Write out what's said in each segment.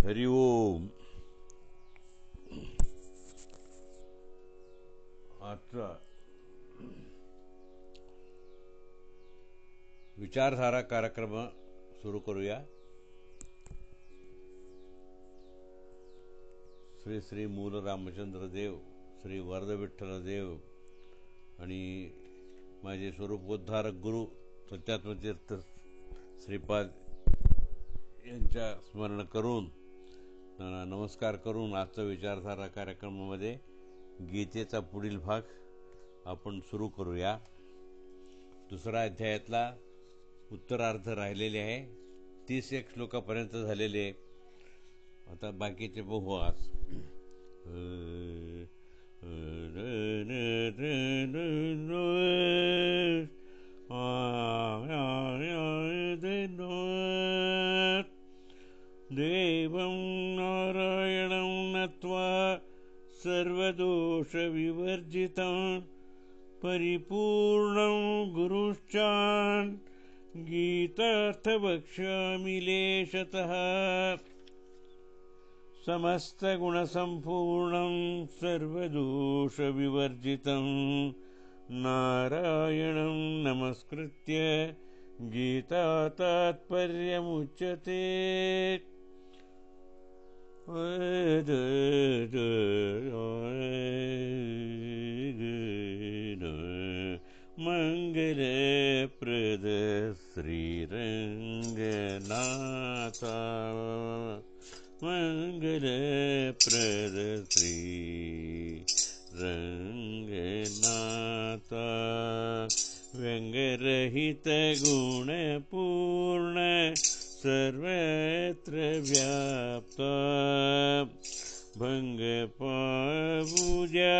हरि ओम. आजचा विचारधारा कार्यक्रम सुरू करूया. श्री श्री मूल रामचंद्र देव, श्री वरद विठ्ठल देव आणि माझे स्वरूपोद्धारक गुरु सत्यात्मतीर्थ श्रीपाद यांच्या स्मरण करून नमस्कार करून आजचा विचारधारा कार्यक्रमामध्ये गीतेचा पुढील भाग आपण सुरू करूया. दुसरा अध्यायातला उत्तरार्ध राहिलेले आहे. 31 श्लोकापर्यंत झालेले. आता बाकीचे बघू आज. देवं नारायणं नत्वा सर्वदोषविवर्जितं परिपूर्णं गुरुश्चान् गीतार्थवक्ष्यामि लेशतः. समस्तगुणसम्पूर्णं सर्वदोषविवर्जितं नारायणं नमस्कृत्य गीता तात्पर्यमुच्यते. मंगलप्रद श्रीरंगनाथ, मंगलप्रद श्रीरंगनाथ, व्यंगरहित गुणपूर्ण सर्वत्र व्याप्ता, भंग पावुज्या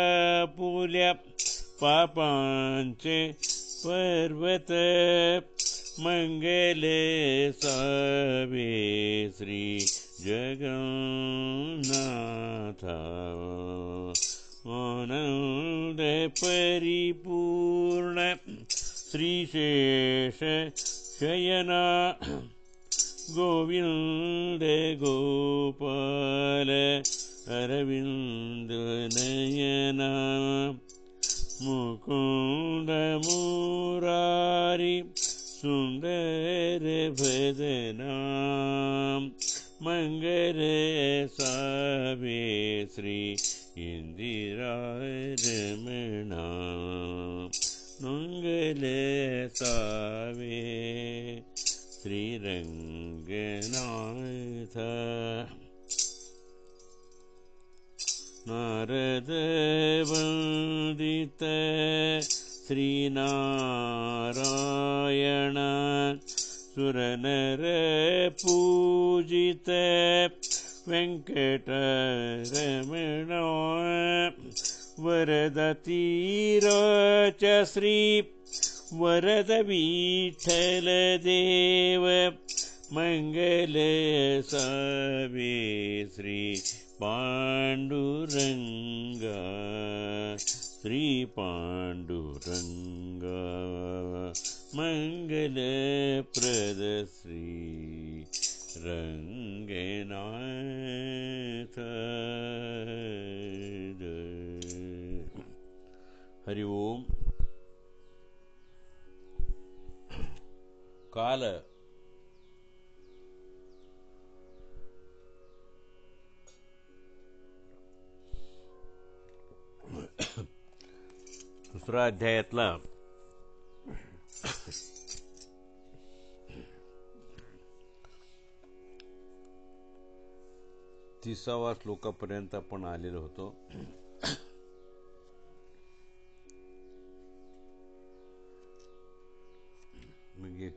पुल्या पापांचे पर्वत, मंगले सावे श्री जगन्नाथ, आनंद परिपूर्ण श्रीशेष शयना, गोविंद गोपाल अरविंद नयना, मुकुंद मुरारी सुंदर भजना, मंगल सावे श्री इंदिरा रमणा, मंगल सावे श्रीरंगनाथ. नारद वंदित श्रीनारायण, सुरनर पूजित वेंकटरमण, वरदतीराच श्री वरद विठ्ठल देव, मंगल सावे श्री पांडुरंगा, श्री पांडुरंगा, मंगल प्रद श्री रंगनाथ. हरि ओम. काल दुसरा अध्यायातला 30व्या श्लोकापर्यंत आपण आलेलो होतो. म्हणजे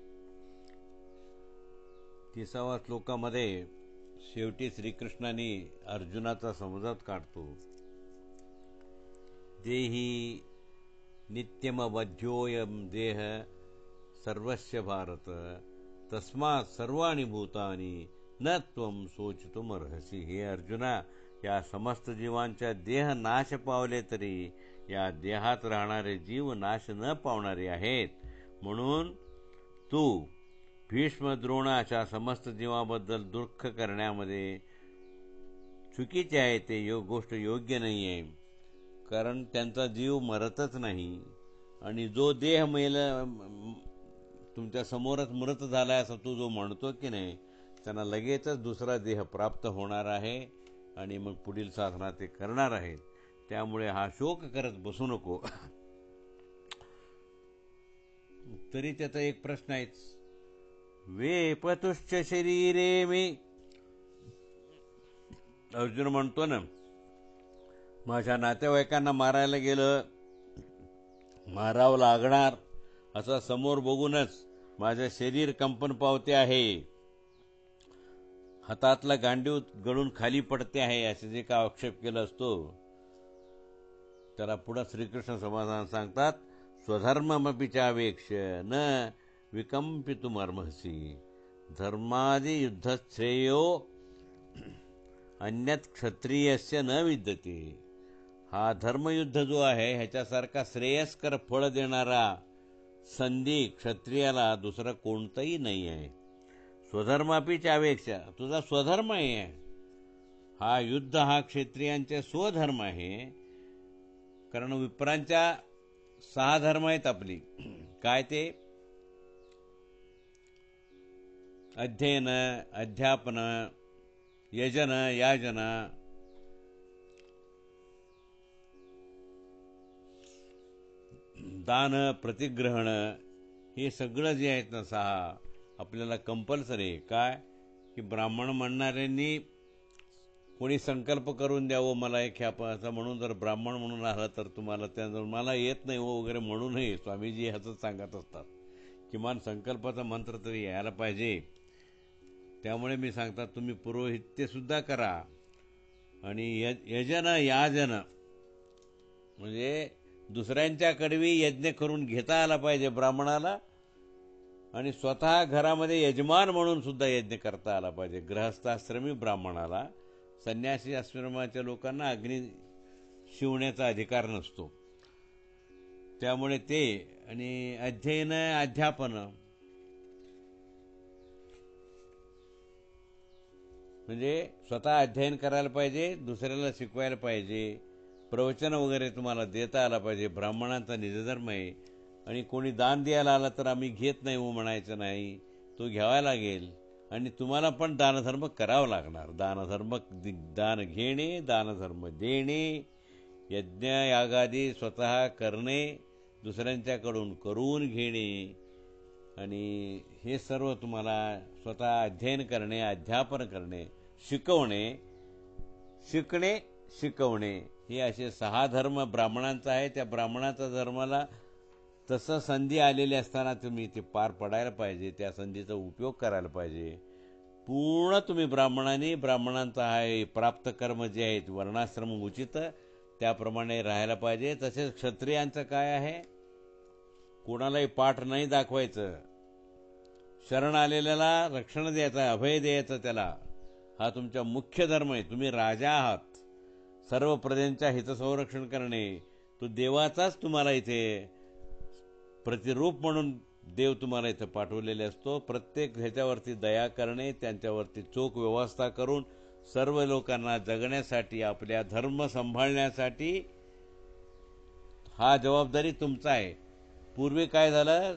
30व्या श्लोकामध्ये शेवटी श्रीकृष्णाने अर्जुनाचा समजात काढतो. देही नित्यमवध्योऽयं देह सर्वस्य भारत, तस्मात् सर्वाणि भूतानि न त्वं शोचितुमर्हसि. हे अर्जुना, या समस्त जीवांच्या देह नाश पावले तरी या देहात राहणारे जीव नाश न पावणारे आहेत. म्हणून तू भीष्म द्रोण अशा समस्त जीवाबद्दल दुःख करण्यामध्ये चुकीचे आहे, ते गोष्ट योग्य नाही आहे. कारण त्यांचा जीव मरतच नाही. आणि जो देह तुमच्या समोरच मृत झालाय असं तू जो म्हणतो की नाही, त्यांना लगेचच दुसरा देह प्राप्त होणार आहे आणि मग पुढील साधना ते करणार आहेत. त्यामुळे हा शोक करत बसू नको. तरी त्याचा एक प्रश्न आहेच. वेपतुश्च शरीरे मे, अर्जुन म्हणतो ना, माझ्या नातेवाईकांना मारायला गेलं, मारावं लागणार असं समोर बघूनच माझं शरीर कंपन पावते आहे, हातातला गांडीव गळून खाली पडते आहे, असे जे का आक्षेप केला असतो त्याला पुढे श्रीकृष्ण समाधान सांगतात. स्वधर्ममपि चावेक्ष न विकंपितुमर्हसि धर्मादि युद्धश्रेयो अन्यत क्षत्रियस्य न विद्यते. हा धर्मयुद्ध जो आहे ह्याच्यासारखा श्रेयस्कर फळ देणारा संधी क्षत्रियाला दुसरा कोणताही नाही आहे. स्वधर्मापि चावेक्षा, तुझा स्वधर्म आहे हा. युद्ध हा क्षत्रियांचे स्वधर्म आहे. कारण विप्रांच्या 6 धर्म आहेत आपली. काय ते? अध्ययन, अध्यापन, यजन, याजन, दान, प्रतिग्रहण, हे सगळं जे आहेत ना 6 आपल्याला कंपल्सरी. काय की ब्राह्मण म्हणणाऱ्यांनी कोणी संकल्प करून द्यावं मला एक असं म्हणून जर ब्राह्मण म्हणून आला तर तुम्हाला त्या मला येत नाही हो वगैरे म्हणू नये. स्वामीजी ह्याचंच सांगत असतात. किमान संकल्पाचा मंत्र तरी यायला पाहिजे. त्यामुळे मी सांगतात तुम्ही पुरोहित्यसुद्धा करा. आणि यजन याजन म्हणजे दुसऱ्यांच्या कडवी यज्ञ करून घेता आला पाहिजे ब्राह्मणाला. आणि स्वतः घरामध्ये यजमान म्हणून सुद्धा यज्ञ करता आला पाहिजे. गृहस्थाश्रमी ब्राह्मणाला, संन्यासी आश्रमाच्या लोकांना अग्नी शिवण्याचा अधिकार नसतो. त्यामुळे ते. आणि अध्ययन, अध्यापन म्हणजे स्वतः अध्ययन करायला पाहिजे, दुसऱ्याला शिकवायला पाहिजे, प्रवचन वगैरे तुम्हाला देता आला पाहिजे. ब्राह्मणांचा निजधर्म आहे. आणि कोणी दान द्यायला आला तर आम्ही घेत नाही हो म्हणायचं नाही, तो घ्यावा लागेल. आणि तुम्हाला पण दानधर्म करावा लागणार. दान घेणे, दानधर्म देणे, यज्ञ यागादी स्वतः करणे, दुसऱ्यांच्याकडून करून घेणे, आणि हे सर्व तुम्हाला स्वतः अध्ययन करणे, अध्यापन करणे, शिकवणे, शिकवणे, हे असे 6 धर्म ब्राह्मणांचा आहे. त्या ब्राह्मणाचा धर्माला तसं संधी आलेली असताना तुम्ही ते पार पडायला पाहिजे. त्या संधीचा उपयोग करायला पाहिजे. पूर्ण तुम्ही ब्राह्मणांचा आहे प्राप्त कर्म जे आहेत वर्णाश्रम उचित त्याप्रमाणे राहायला पाहिजे. तसेच क्षत्रियांचं काय आहे? कोणालाही पाठ नाही दाखवायचं, शरण आलेल्याला रक्षण द्यायचं, अभय द्यायचं त्याला. हा तुमचा मुख्य धर्म आहे. तुम्ही राजा आहात. सर्व प्रजेंच्या हितसंरक्षण करणे, तो देवाचाच तुम्हाला इथे प्रतिरूप म्हणून देव तुम्हाला इथं पाठवलेले असतो. प्रत्येक ह्याच्यावरती दया करणे, त्यांच्यावरती चोख व्यवस्था करून सर्व लोकांना जगण्यासाठी, आपल्या धर्म सांभाळण्यासाठी हा जबाबदारी तुमचा आहे. पूर्वी काय झालं,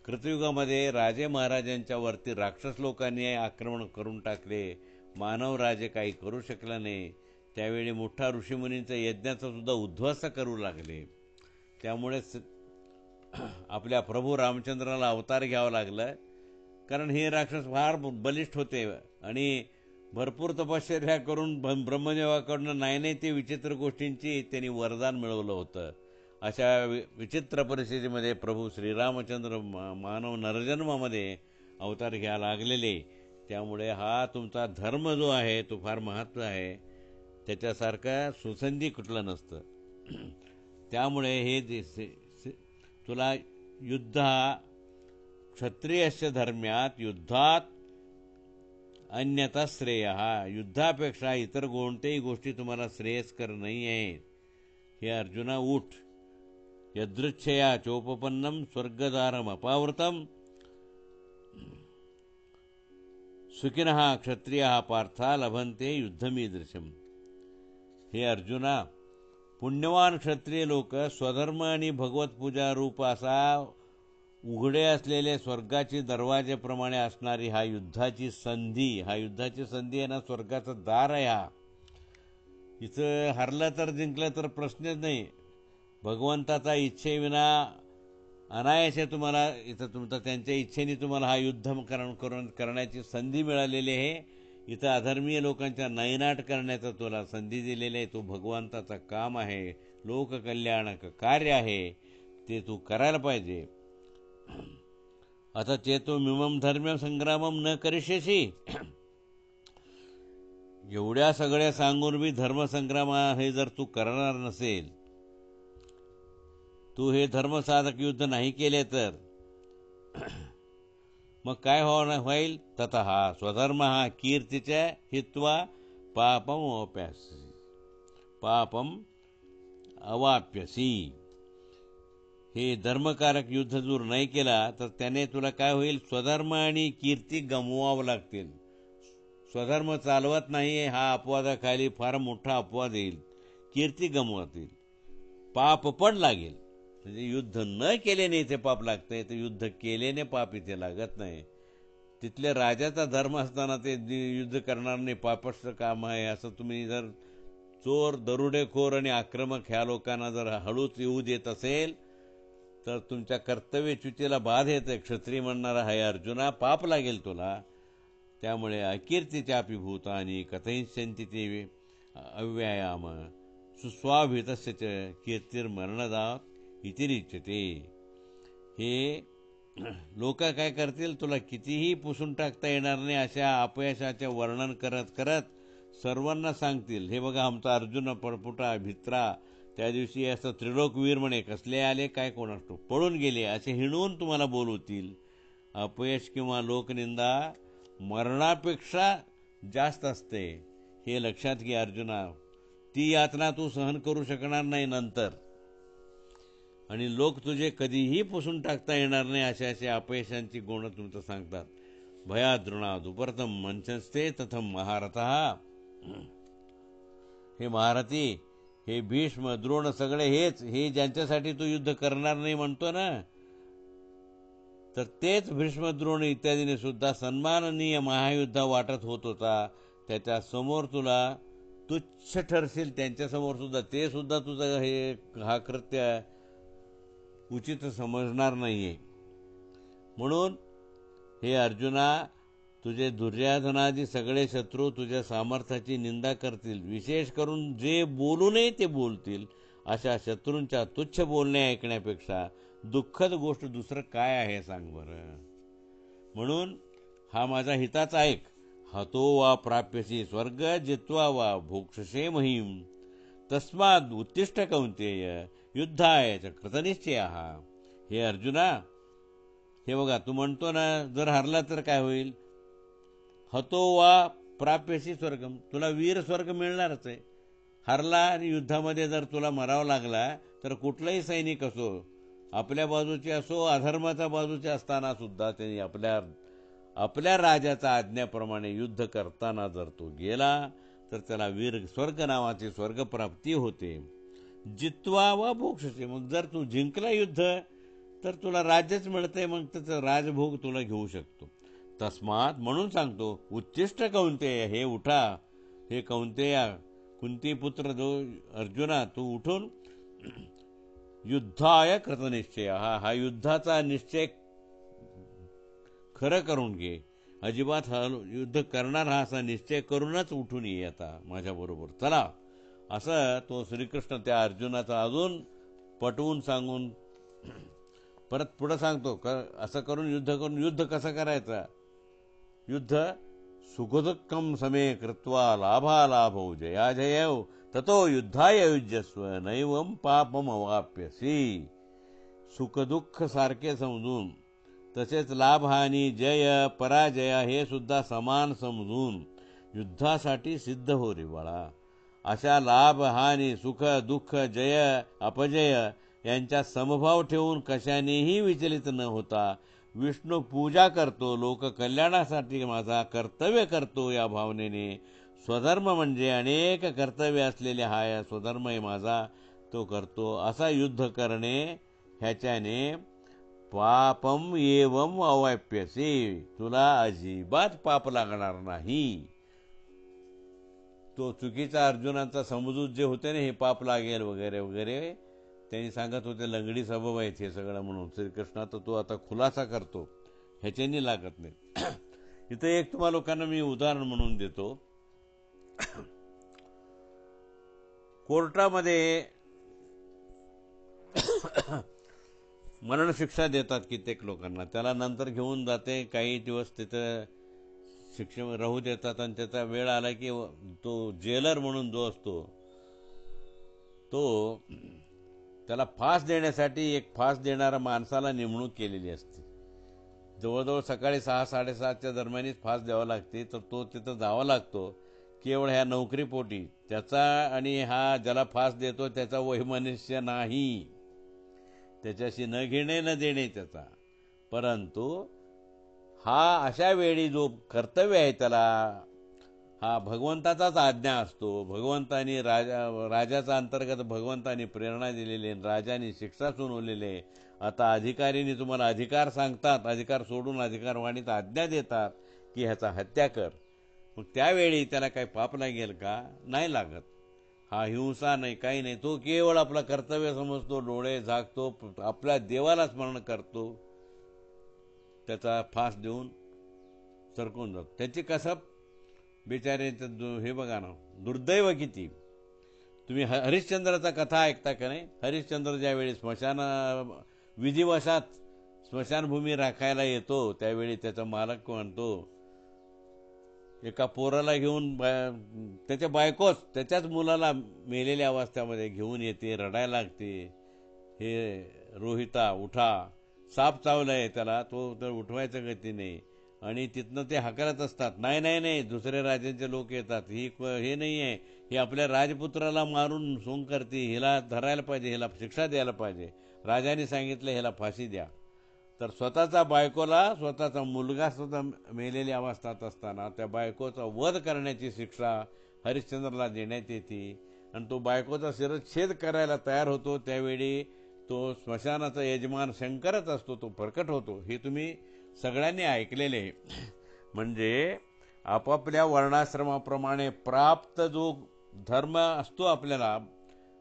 कृतयुगामध्ये राजे महाराजांच्या वरती राक्षस लोकांनी आक्रमण करून टाकले. मानव राजे काही करू शकला नाही. त्यावेळी मोठा ऋषीमुनींचा यज्ञाचा सुद्धा उद्ध्वस्त करू लागले. त्यामुळे आपल्या प्रभू रामचंद्राला अवतार घ्यावा लागला. कारण हे राक्षस फार बलिष्ठ होते आणि भरपूर तपश्चर्या करून ब्रह्मदेवाकडून नाही ते विचित्र गोष्टींची त्यांनी वरदान मिळवलं होतं. अशा विचित्र परिस्थितीमध्ये प्रभू श्रीरामचंद्र मानव नरजन्मामध्ये अवतार घ्यायला लागलेले. त्यामुळे हा तुमचा धर्म जो आहे तो फार महत्त्व आहे. त्याच्यासारखा सुसंधी कुठलं नसतं. त्यामुळे हे तुला युद्ध क्षत्रियस्य धर्म्यात युद्धात अन्यथा श्रेय, हा युद्धापेक्षा इतर कोणत्याही गोष्टी तुम्हाला श्रेयस्कर नाही आहेत. हे अर्जुना उठ. यदृच्छया चोपपन्नम स्वर्गदारम अपावृतम सुखिनः क्षत्रियः पार्था लभन्ते युद्धमीदृशम्. हे अर्जुना, पुण्यवान क्षत्रिय लोक स्वधर्म आणि भगवत पूजा रूप असा उघडे असलेले स्वर्गाची दरवाजेप्रमाणे असणारी हा युद्धाची संधी आहे ना, स्वर्गाचं दार आहे. हा इथं हरलं तर जिंकलं तर प्रश्नच नाही. भगवंताचा इच्छेविना अनायासे तुम्हाला इथं तुमचं त्यांच्या इच्छेने तुम्हाला हा युद्ध करण्याची संधी मिळालेली आहे. इथं अधर्मीय लोकांच्या नयनाट करण्याचं तुला संधी दिलेली आहे. तो भगवंताचं काम आहे, लोककल्याणक कार्य आहे, ते तू करायला पाहिजे. आता चेतो मिमम धर्म संग्रामम न करिष्यसी. एवढ्या सगळ्या सांगून बी धर्मसंग्राम हे जर तू करणार नसेल, तू हे धर्मसाधक युद्ध नाही केले तर मग काय होईल? ततः स्वधर्म कीर्तीच्या हित्वा पापम अवाप्यसी. हे धर्मकारक युद्ध जर नाही केला तर त्याने तुला काय होईल? स्वधर्म आणि कीर्ती गमवावं लागतील. स्वधर्म चालवत नाही हा अपवादाखाली फार मोठा अपवाद येईल, कीर्ती गमवतील, पाप पण लागेल. म्हणजे युद्ध न केल्याने इथे पाप लागतंय, तर युद्ध केल्याने पाप इथे लागत नाही. तिथल्या राजाचा धर्म असताना ते युद्ध करणार नाही, पापस्थ काम आहे असं तुम्ही जर चोर, दरोडेखोर आणि आक्रमक ह्या लोकांना जर हळूच येऊ देत असेल तर तुमच्या कर्तव्यच्युतीला बाध येते. क्षत्रिय म्हणणारा आहे अर्जुना, पाप लागेल तुला. त्यामुळे अकीर्तीच्या अभिभूतानी कथयिष्यन्ति ते अव्यायाम सुस्वाभितस्य कीर्तिर्मरणदा इतिरिच्यते. हे लोक काय करतील? तुला कितीही पुसून टाकता येणार नाही अशा अपयशाचे वर्णन करत करत सर्वांना सांगतील, हे बघा आमचा अर्जुन पळपुटा भित्रा त्या दिवशी असं त्रिलोकवीर म्हणे, कसले आले काय कोणास पळून गेले असे हिणवून तुम्हाला बोलवतील. अपयश किंवा लोकनिंदा मरणापेक्षा जास्त असते, हे लक्षात घे अर्जुना. ती यातना तू सहन करू शकणार नाही नंतर, आणि लोक तुझे कधीही पुसून टाकता येणार नाही अशा अशा अपयशांची गुण तुमचं सांगतात. भयाद्रुणा दुपर्तम मंचस्ते तथम महारथः. हे महारथी, हे भीष्म द्रोण सगळे हे ज्यांच्यासाठी तू युद्ध करणार नाही म्हणतो ना, तर तेच भीष्म द्रोण इत्यादीने सुद्धा सन्माननीय महायुद्ध वाटत होत होता. त्याच्या समोर तुला तुच्छ ठरशील, त्यांच्यासमोर सुद्धा ते सुद्धा तुझं हा कृत्य उचित समजणार नाहीये. म्हणून हे अर्जुना, तुझे दुर्योधनादी सगळे शत्रू तुझ्या सामर्थ्याची निंदा करतील. विशेष करून जे बोलू नये ते बोलतील. अशा शत्रूंच्या तुच्छ बोलणे ऐकण्यापेक्षा दुःखद गोष्ट दुसरं काय आहे सांग बरं. म्हणून हा माझा हिताचा ऐक. हतो वा प्राप्यसी स्वर्ग जित्वा वा भोक्षसे महिम तस्माद उत्तिष्ठ कौंतेय युद्धाय च कृतनिश्चयः. हे अर्जुना, हे बघा तू म्हणतो ना जर हरला तर काय होईल? हतो वा प्राप्यसी स्वर्गम, तुला वीर स्वर्ग मिळणारच आहे. हरला आणि युद्धामध्ये जर तुला मरावं लागला तर कुठलाही सैनिक असो, आपल्या बाजूचे असो अधर्माच्या बाजूचे असताना सुद्धा त्यांनी आपल्या राजाच्या आज्ञेप्रमाणे युद्ध करताना जर तो गेला तर त्याला वीर स्वर्ग नावाची स्वर्गप्राप्ती होते. जित्वा वा भोक्षसे, मग जर तू जिंकला युद्ध तर तुला राज्यच मिळते, मग त्याचं राजभोग तुला घेऊ शकतो. तस्मात म्हणून सांगतो, उत्तिष्ठ कौंतेय, हे उठा, हे कौंतेया कुंती पुत्र जो अर्जुना, तू उठून युद्धाय कृतनिश्चय, हा युद्धाचा निश्चय खरं करून घे. अजिबात युद्ध करणार हा असा निश्चय करूनच उठून ये आता माझ्याबरोबर चला. असं तो श्रीकृष्ण त्या अर्जुनाचा अजून पटवून सांगून परत पुढे सांगतो, असं करून युद्ध कसं करायचं? युद्ध सुखदुःखम समे कृत्वा लाभालाभौ जयाजयौ ततो युद्धाय युज्यस्व नैवम पापम अवाप्यसी. सुखदुःख सारखे समजून, तसेच लाभहानी जय पराजय हे सुद्धा समान समजून युद्धासाठी सिद्ध हो रे बाळा. अशा लाभ हानी सुख दुःख जय अपजय यांच्या समभाव ठेवून कशानेही विचलित न होता विष्णू पूजा करतो, लोक कल्याणासाठी माझा कर्तव्य करतो या भावनेने, स्वधर्म म्हणजे अनेक कर्तव्य असलेले हा या स्वधर्म आहे माझा, तो करतो, असा युद्ध करणे ह्याच्याने पापम एवम अवाप्यसे, तुला अजिबात पाप लागणार नाही. तो चुकीचा अर्जुनांचा समजूत जे होते ना, हे पाप लागेल वगैरे वगैरे, त्यांनी सांगत होते लंगडी सबब आहेत हे सगळं म्हणून. श्रीकृष्णा तर तो आता खुलासा करतो ह्याच्यानी लागत नाही. इथं एक तुम्हा लोकांना मी उदाहरण म्हणून देतो. कोर्टामध्ये मरणशिक्षा देतात कित्येक लोकांना, त्याला नंतर घेऊन जाते, काही दिवस तिथं शिक्षा राहू देतात, आणि त्याचा वेळ आला की तो जेलर म्हणून जो असतो तो त्याला फास देण्यासाठी एक फास देणारा माणसाला नेमणूक केलेली असते. जवळजवळ सकाळी 6-6:30च्या दरम्यानच फास द्यावा लागते. तर तो तिथं जावा लागतो केवळ ह्या नोकरीपोटी. त्याचा आणि हा ज्याला फास देतो त्याचा वैमनस्य नाही, त्याच्याशी न घेणे न देणे त्याचा, परंतु हा अशा वेळी जो कर्तव्य आहे त्याला हा भगवंताचाच आज्ञा असतो. भगवंतानी राजाचा अंतर्गत भगवंतानी प्रेरणा दिलेली, राजाने शिक्षा सुनावलेली. आता अधिकारीने तुम्हाला अधिकार सांगतात, अधिकार सोडून अधिकारवाणीत आज्ञा देतात की ह्याचा हत्या कर. मग त्यावेळी त्याला काही पाप लागेल का? नाही लागत. हा हिंसा नाही, काही नाही. तो केवळ आपलं कर्तव्य समजतो, डोळे झाकतो, आपल्या देवाला स्मरण करतो, त्याचा फास देऊन सरकून जातो. त्याची कसं बिचाऱ्याचं हे बघा ना, दुर्दैव किती. तुम्ही हरिश्चंद्राचा कथा ऐकता का नाही? हरिश्चंद्र ज्यावेळी विधिवशात स्मशानभूमी राखायला येतो त्यावेळी त्याचा मालक म्हणतो, एका पोराला घेऊन त्याच्या बायकोच त्याच्याच मुलाला मेलेल्या अवस्थेमध्ये घेऊन येते, रडायला लागते. हे रोहिता उठा, साप चावलाय त्याला, तो तर उठवायचं गती नाही. आणि तिथनं ते हाकलत असतात, नाही नाही नाही, दुसऱ्या राजांचे लोक येतात, हे नाही आहे, ही आपल्या राजपुत्राला मारून सोंग करते, हिला धरायला पाहिजे, हिला शिक्षा द्यायला पाहिजे, राजाने सांगितलं हिला फाशी द्या. तर स्वतःचा बायकोला, स्वतःचा मुलगा सुद्धा मेलेल्या अवस्थेत असताना त्या बायकोचा वध करण्याची शिक्षा हरिश्चंद्रला देण्यात येते. आणि तो बायकोचा शिरच्छेद करायला तयार होतो. त्यावेळी तो स्मशानाचा यजमान शंकरच असतो, तो प्रकट होतो. हे तुम्ही सगळ्यांनी ऐकलेले. म्हणजे आपापल्या वर्णाश्रमाप्रमाणे प्राप्त जो धर्म असतो आपल्याला,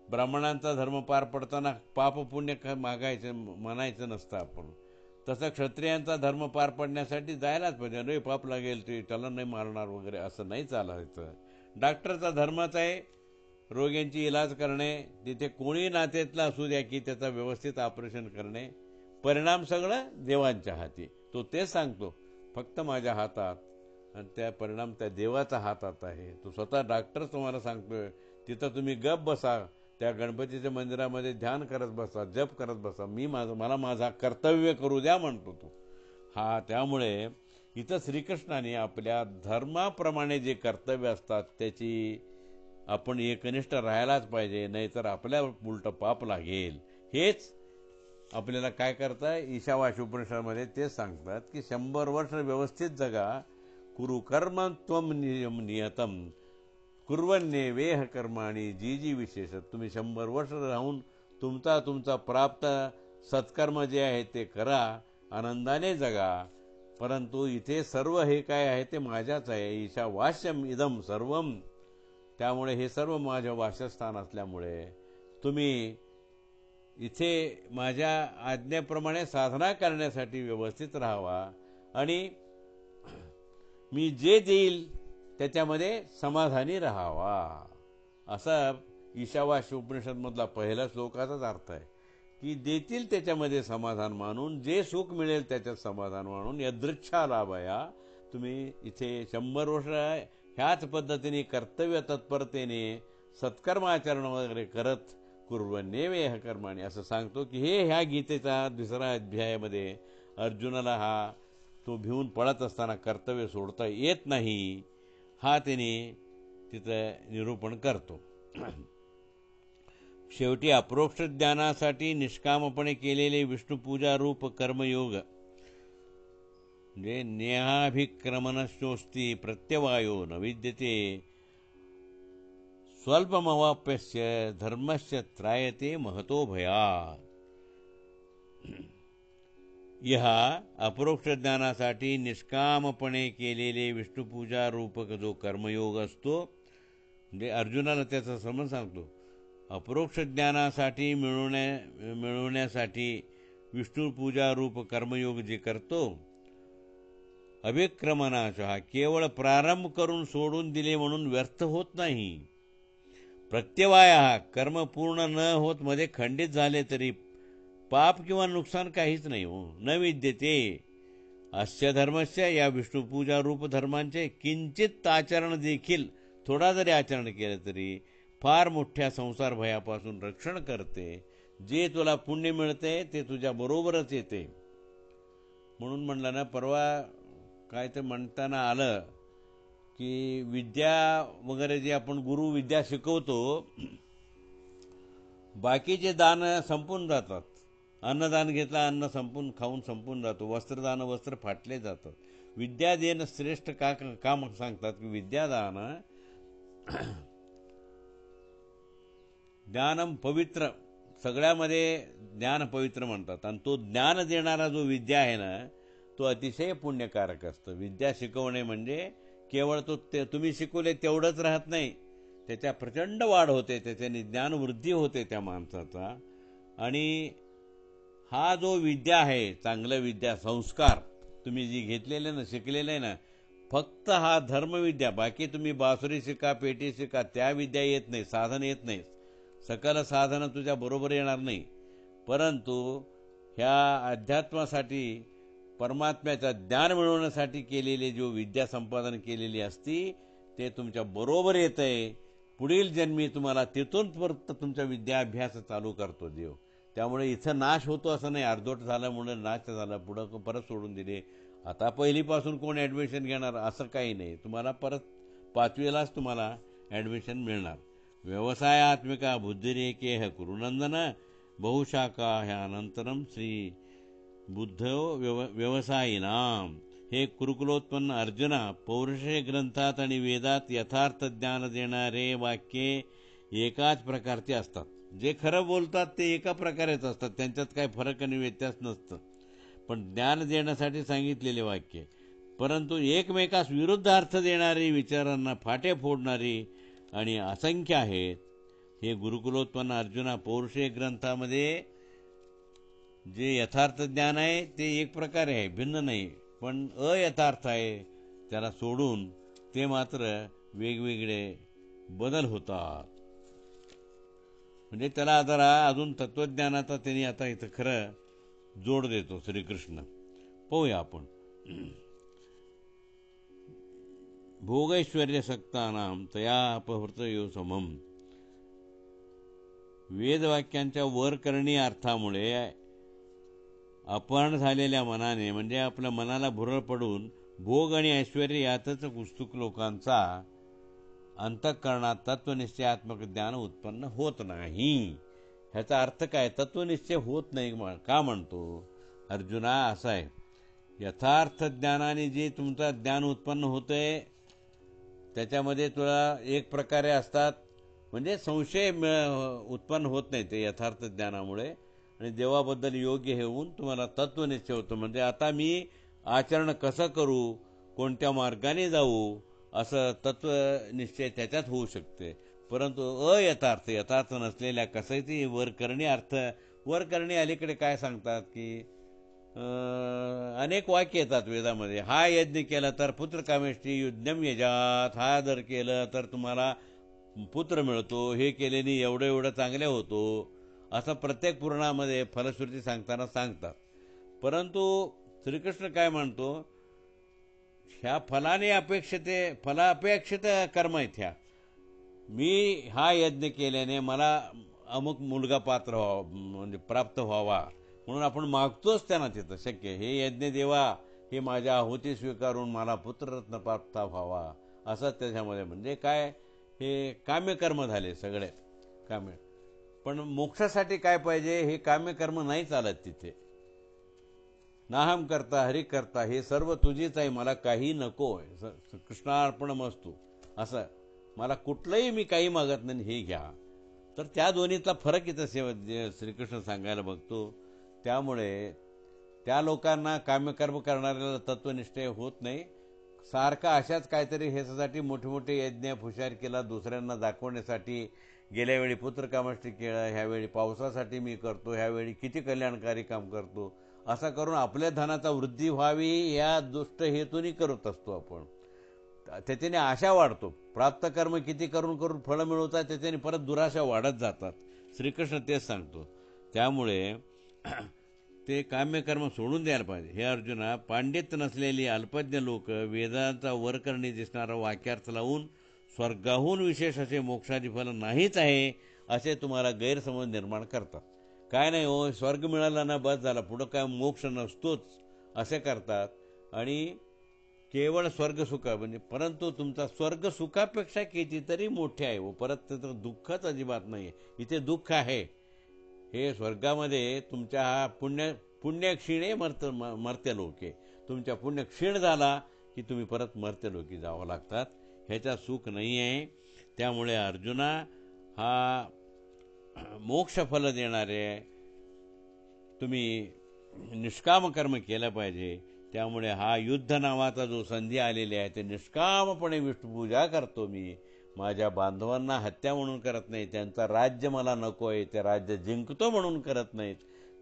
ब्राह्मणांचा धर्म पार पडताना पाप पुण्य मागायचं म्हणायचं नसतं आपण. तसं क्षत्रियांचा धर्म पार पडण्यासाठी जायलाच पाहिजे. अरे पाप लागेल, ते त्याला नाही मारणार वगैरे असं नाही चालायचं. डॉक्टरचा धर्मच आहे रोग्यांची इलाज करणे, तिथे कोणी नात्यातला असू द्या की त्याचा व्यवस्थित ऑपरेशन करणे. परिणाम सगळं देवांच्या हाती. तो तेच सांगतो, फक्त माझ्या हातात, आणि त्या परिणाम त्या देवाच्या हातात आहे. तो स्वतः डॉक्टर तुम्हाला सांगतोय. तिथं तुम्ही गप बसा, त्या गणपतीच्या मंदिरामध्ये ध्यान करत बसा, जप करत बसा, मला माझा कर्तव्य करू द्या म्हणतो तो. हा त्यामुळे इथं श्रीकृष्णाने आपल्या धर्माप्रमाणे जे कर्तव्य असतात त्याची आपण एकनिष्ठ राहायलाच पाहिजे, नाहीतर आपल्या उलट पाप लागेल. हेच आपल्याला काय करता ईशावास्य उपनिषदामध्ये तेच सांगतात की 100 वर्ष व्यवस्थित जगा. कुरु कर्म त्वम नियतम कुर्वन्येवेह कर्माणि जी विशेष. तुम्ही 100 वर्ष राहून तुमचा प्राप्त सत्कर्म जे आहे ते करा, आनंदाने जगा. परंतु इथे सर्व हे काय आहे ते माझ्याच आहे. ईशावास्यम इदम सर्वम. त्यामुळे हे सर्व माझ्या वासस्थान असल्यामुळे तुम्ही इथे माझ्या आज्ञेप्रमाणे साधना करण्यासाठी व्यवस्थित राहावा, आणि मी जे देईल त्याच्यामध्ये समाधानी राहावा. असा ईशावास्य उपनिषदमधला पहिला श्लोकाचाच अर्थ आहे की देतील त्याच्यामध्ये समाधान मानून, जे सुख मिळेल त्याच्यात समाधान मानून यदृच्छा लाभया. तुम्ही इथे 100 वर्ष ह्याच पद्धतीने कर्तव्य तत्परतेने सत्कर्माचरण वगैरे करत कुर्वन्येवेह कर्माणि असं सांगतो की हे ह्या गीतेचा 2रा अध्यायामध्ये अर्जुनाला हा तो भिवून पळत असताना कर्तव्य सोडता येत नाही, हा त्याने तिथं निरूपण करतो. शेवटी अप्रोक्ष ज्ञानासाठी निष्कामपणे केलेले विष्णुपूजा रूप कर्मयोग म्हणजे नेहाभिक्रमणशोस्ति प्रत्यवायो न विद्यते स्वल्पमवाप्यस्य धर्मस्य त्रायते महतो भयात्. ह्या अपरोक्ष ज्ञानासाठी निष्कामपणे केलेले विष्णुपूजा रूपक जो कर्मयोग असतो, म्हणजे अर्जुनाला त्याचा समज सांगतो. अपरोक्ष ज्ञानासाठी मिळवण्यासाठी विष्णुपूजा रूप कर्मयोग जे करतो, अभिक्रमणाचा केवळ प्रारंभ करून सोडून दिले म्हणून व्यर्थ होत नाही. प्रत्यवाय कर्म पूर्ण न होत मध्ये खंडित झाले तरी पाप किंवा नुकसान काहीच नाही हो. न विद्यते अस्य धर्मस्य, या विष्णुपूजा रूप धर्मांचे किंचित आचरण देखील, थोडा जरी आचरण केलं तरी फार मोठ्या संसार भयापासून रक्षण करते. जे तुला पुण्य मिळते ते तुझ्या बरोबरच येते. म्हणून म्हणलं ना, परवा काय ते म्हणताना आलं की विद्या वगैरे जे आपण गुरु विद्या शिकवतो, बाकीचे दान संपून जातात. अन्नदान घेतला, अन्न संपून खाऊन संपून जातो. वस्त्रदान, वस्त्र फाटले जातात. विद्या देणं श्रेष्ठ का सांगतात की विद्यादान ज्ञानम पवित्र, सगळ्यामध्ये ज्ञान पवित्र म्हणतात. आणि तो ज्ञान देणारा जो विद्या आहे ना, तो अतिशय पुण्यकारक असतो. विद्या शिकवणे म्हणजे केवळ तुम्ही शिकवले तेवढंच राहत नाही, त्याच्या प्रचंड वाढ होते, त्याच्याने ज्ञानवृद्धी होते त्या माणसाचा. आणि हा जो विद्या आहे, चांगलं विद्या, संस्कार तुम्ही जी घेतलेले ना, शिकलेले ना, फक्त हा धर्मविद्या, बाकी तुम्ही बासुरी शिका, पेटी शिका, त्या विद्या येत नाही, साधन येत नाही. सकल साधनं तुझ्या बरोबर येणार नाही. परंतु ह्या अध्यात्मासाठी, परमात्म्याचं ज्ञान मिळवण्यासाठी केलेली जो विद्या संपादन केलेली असती, ते तुमच्या बरोबर येतंय. पुढील जन्मी तुम्हाला तिथून परत तुमचा विद्याभ्यास चालू करतो देव. त्यामुळे इथं नाश होतो असं नाही, अर्धोट झाल्यामुळे नाश झाला, पुढं परत सोडून दिले, आता पहिलीपासून कोण ॲडमिशन घेणार असं काही नाही. तुम्हाला परत 5वीलाच तुम्हाला ॲडमिशन मिळणार. व्यवसायात्मिका बुद्धिरेके कुरुनंदन बहुशाखा ह्यानंतरम श्री बुद्ध व्यवसायिनाम. हे कुरुकुलोत्पन्न अर्जुना, पौरुषे ग्रंथात आणि वेदात यथार्थ ज्ञान देणारे वाक्ये एकाच प्रकारचे असतात. जे खरं बोलतात ते एका प्रकारेच असतात, त्यांच्यात काही फरक आणि व्यत्यास नसतं. पण ज्ञान देण्यासाठी सांगितलेले वाक्य, परंतु एकमेकास विरुद्ध अर्थ देणारी, विचारांना फाटे फोडणारी आणि असंख्य आहेत. हे गुरुकुलोत्पन्न अर्जुना, पौरुषे ग्रंथामध्ये जे यथार्थ ज्ञान आहे ते एक प्रकारे आहे, भिन्न नाही. पण अयथार्थ आहे, त्याला सोडून ते मात्र वेगवेगळे बदल होतात. म्हणजे त्याला जरा अजून तत्वज्ञानाचा त्यांनी आता इथं खरं जोड देतो श्रीकृष्ण. पाहूया आपण. भोगैश्वर्यसक्तानां तया अपहृतयो समम. वेदवाक्यांच्या वरकरणी अर्थामुळे अपहरण झालेल्या मनाने, म्हणजे आपल्या मनाला भुरळ पडून भोग आणि ऐश्वर्य यातच उत्सुक लोकांचा अंतःकरणात तत्वनिश्चयात्मक ज्ञान उत्पन्न होत नाही. ह्याचा अर्थ काय? तत्वनिश्चय होत नाही का म्हणतो अर्जुना? असा आहे, यथार्थ ज्ञानाने जे तुमचं ज्ञान उत्पन्न होतंय त्याच्यामध्ये तुला एक प्रकारे असतात, म्हणजे संशय उत्पन्न होत नाही ते यथार्थ ज्ञानामुळे. आणि देवाबद्दल योग्य हे होऊन तुम्हाला तत्वनिश्चय होतं. म्हणजे आता मी आचरण कसं करू, कोणत्या मार्गाने जाऊ, असं तत्वनिश्चय त्याच्यात होऊ शकते. परंतु यथार्थ नसलेल्या कसंही वरकरणी अर्थ, वरकरणी अलीकडे काय सांगतात की अनेक वाक्य येतात वेदामध्ये. हा यज्ञ केला तर पुत्रकामेष्टी युज्ञम यजात, हा जर केलं तर तुम्हाला पुत्र मिळतो, हे केल्याने एवढं एवढं चांगले होतो, असं प्रत्येक पुराणामध्ये फलश्रुती सांगताना सांगतात. परंतु श्रीकृष्ण काय म्हणतो, ह्या फलापेक्षित कर्म आहेत. ह्या मी हा यज्ञ केल्याने मला अमुक मुलगा पात्र व्हावा, म्हणजे प्राप्त व्हावा, म्हणून आपण मागतोच त्यांना तिथं शक्य, हे यज्ञ देवा, हे माझ्या आहुती स्वीकारून मला पुत्ररत्न प्राप्त व्हावा, असं त्याच्यामध्ये. म्हणजे काय, हे काम्यकर्म झाले सगळे काम्य. पण मोक्षासाठी काय पाहिजे, हे काम्यकर्म नाही चालत तिथे. नाहम करता हरि करता, हे सर्व तुझीच आहे, मला काही नको आहे, कृष्णार्पणमस्तु असं, मला कुठलंही मी काही मागत नाही, हे घ्या. तर त्या दोन्हीतला फरक इथं श्रीकृष्ण सांगायला बघतो. त्यामुळे त्या लोकांना काम्यकर्म करणाऱ्याला तत्वनिष्ठ होत नाही. सारखा अशाच काहीतरी ह्याच्यासाठी मोठे मोठे यज्ञ फुशार केला दुसऱ्यांना दाखवण्यासाठी. गेल्या वेळी पुत्रकामेष्टी केलं, ह्यावेळी पावसासाठी मी करतो, ह्यावेळी किती कल्याणकारी काम करतो, असं करून आपल्या धनाचा वृद्धी व्हावी या दुष्ट हेतूने करत असतो आपण. त्याच्याने आशा वाढतो. प्राप्त कर्म किती करून करून फळं मिळवतात, त्याच्याने परत दुराशा वाढत जातात. श्रीकृष्ण तेच सांगतो. त्यामुळे ते काम्यकर्म सोडून द्यायला पाहिजे. हे अर्जुना, पांडित्य नसलेली अल्पज्ञ लोक वेदांचा वर करणे दिसणारा वाक्यार्थ लावून स्वर्गाहून विशेष असे मोक्षाची फल नाहीच आहे असे तुम्हाला गैरसमज निर्माण करतात. काय नाही हो, स्वर्ग मिळाला ना बस झाला, पुढं काय मोक्ष नसतोच असे करतात. आणि केवळ स्वर्गसुख म्हणजे, परंतु तुमचा स्वर्गसुखापेक्षा कितीतरी मोठे आहे व परत त्याचं दुःखच अजिबात नाही आहे. इथे दुःख आहे. हे स्वर्गामध्ये तुमच्या हा पुण्यक्षीणे मर्त्य लोके, तुमच्या पुण्य क्षीण झाला की तुम्ही परत मर्त्य लोकी जावं लागतात. ह्याचा सुख नाही आहे. त्यामुळे अर्जुना, हा मोक्षफल देणारे तुम्ही निष्काम कर्म केलं पाहिजे. त्यामुळे हा युद्ध नावाचा जो संधी आलेली आहे ते निष्कामपणे विष्णुपूजा करतो मी. माझ्या बांधवांना हत्या म्हणून करत नाही, त्यांचा राज्य मला नको आहे ते राज्य जिंकतो म्हणून करत नाहीत.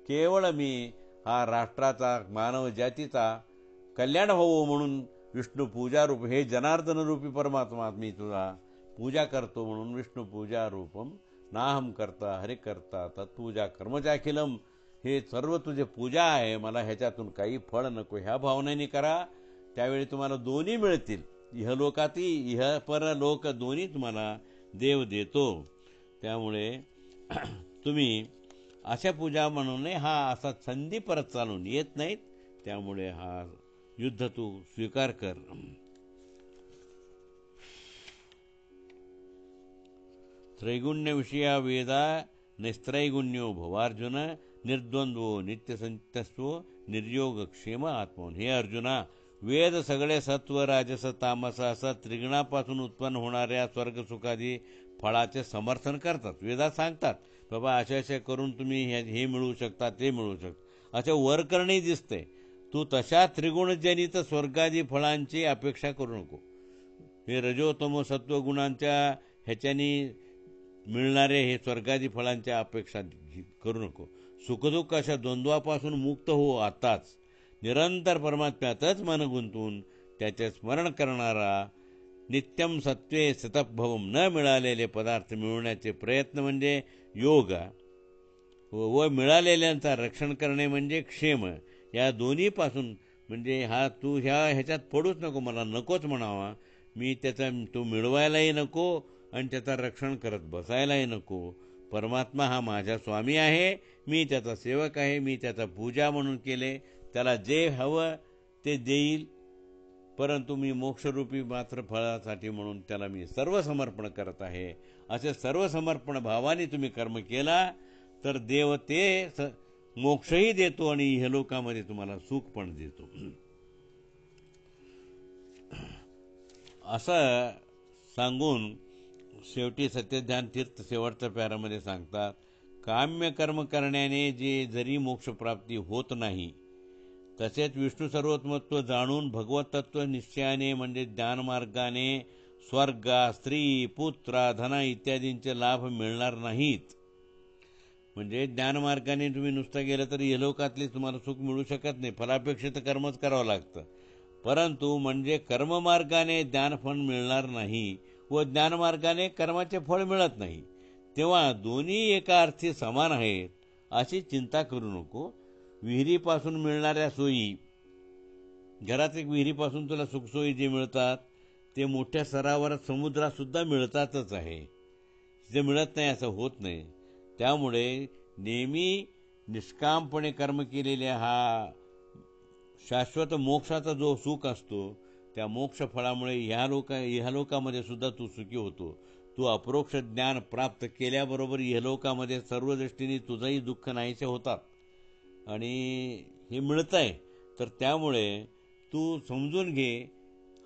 केवळ मी हा राष्ट्राचा, मानव जातीचा कल्याण व्हावं म्हणून विष्णुपूजा रूप, हे जनार्दन रूपी परमात्मा मी तुझा पूजा करतो म्हणून विष्णुपूजा रूपम नाहम करता हरि करता तत्पूजा कर्मचाखिलम, हे सर्व तुझे पूजा आहे, मला ह्याच्यातून काही फळ नको. ह्या भावनेने करा, त्यावेळी तुम्हाला दोन्ही मिळतील. इहलोकाती परलोक दोन्ही तुम्हाला देव देतो. त्यामुळे तुम्ही अशा पूजा म्हणून हा असा संधी परत चालून येत नाहीत. त्यामुळे हा युद्ध तू स्वीकार कर. त्रैगुण्यविषया वेदा नैस्त्रैगुण्यो भवार्जुन, निर्द्वंद्वो नित्यसंत्यस्व निर्योगक्षेम आत्मन. हे अर्जुना, वेद सगळे सत्व राजस तामस असा त्रिगुणापासून उत्पन्न होणाऱ्या स्वर्गसुखादी फळाचे समर्थन करतात. वेदात सांगतात बाबा अशा अशा करून तुम्ही हे मिळवू शकता, ते मिळवू शकता, अशा वरकरणी दिसते. तू तशा त्रिगुणजनित स्वर्गादी फळांची अपेक्षा करू नको. हे रजोतमो सत्वगुणांच्या ह्याच्यानी मिळणारे हे स्वर्गादी फळांच्या अपेक्षा करू नको. सुखदुःख अशा द्वंद्वापासून मुक्त हो आताच. निरंतर परमात्म्यातच मन गुंतून त्याचे स्मरण करणारा, नित्यम सत्वे सतभवम, न मिळालेले पदार्थ मिळवण्याचे प्रयत्न म्हणजे योग, व मिळालेल्यांचा रक्षण करणे म्हणजे क्षेम. या दोन्हीपासून म्हणजे तू ह्याच्यात पडूच नको, मला नकोच म्हणावा. मी त्याचा तो मिळवायलाही नको आणि त्याचं रक्षण करत बसायलाही नको. परमात्मा हा माझा स्वामी आहे, मी त्याचा सेवक आहे, मी त्याचा पूजा म्हणून केले, त्याला जे हवं ते देईल. परंतु मी मोक्षरूपी मात्र फळासाठी म्हणून त्याला मी सर्व समर्पण करत आहे. असे सर्व समर्पण भावाने तुम्ही कर्म केला तर देव ते मोक्षही देतो आणि इहलोकामध्ये तुम्हाला सुख पण देतो. असं सांगून शेवटी सत्यज्ञान तीर्थ शेवटच्या पॅरामध्ये सांगतात, काम्य कर्म करण्याने जरी मोक्षप्राप्ती होत नाही, तसेच विष्णू सर्वोत्मत्व जाणून भगवत तत्व निश्चयाने म्हणजे ज्ञानमार्गाने स्वर्ग, स्त्री, पुत्र, धन इत्यादींचे लाभ मिळणार नाहीत. म्हणजे ज्ञानमार्गाने तुम्ही नुसतं गेलं तर इहलोकातले तुम्हाला सुख मिळू शकत नाही, फलापेक्षित कर्मच करावं लागतं. परंतु म्हणजे कर्ममार्गाने ज्ञानफळ मिळणार नाही व ज्ञानमार्गाने कर्माचे फळ मिळत नाही, तेव्हा दोन्ही एका अर्थी समान आहेत अशी चिंता करू नको. विहिरीपासून मिळणाऱ्या सोयी, घरात एक विहिरीपासून तुला सुखसोयी जे मिळतात ते मोठ्या सरोवरात समुद्रात सुद्धा मिळतातच आहे, जे मिळत नाही असं होत नाही. त्यामुळे नेहमी निष्कामपणे कर्म केलेल्या हा शाश्वत मोक्षाचा जो सुख असतो, त्या मोक्ष फळामुळे इहलोकामध्ये सुद्धा तू सुखी होतो. तू अपरोक्ष ज्ञान प्राप्त केल्याबरोबर इहलोकामध्ये सर्व दृष्टीने तुझंही दुःख नाहीसे होतात आणि हे मिळतंय. तर त्यामुळे तू समजून घे,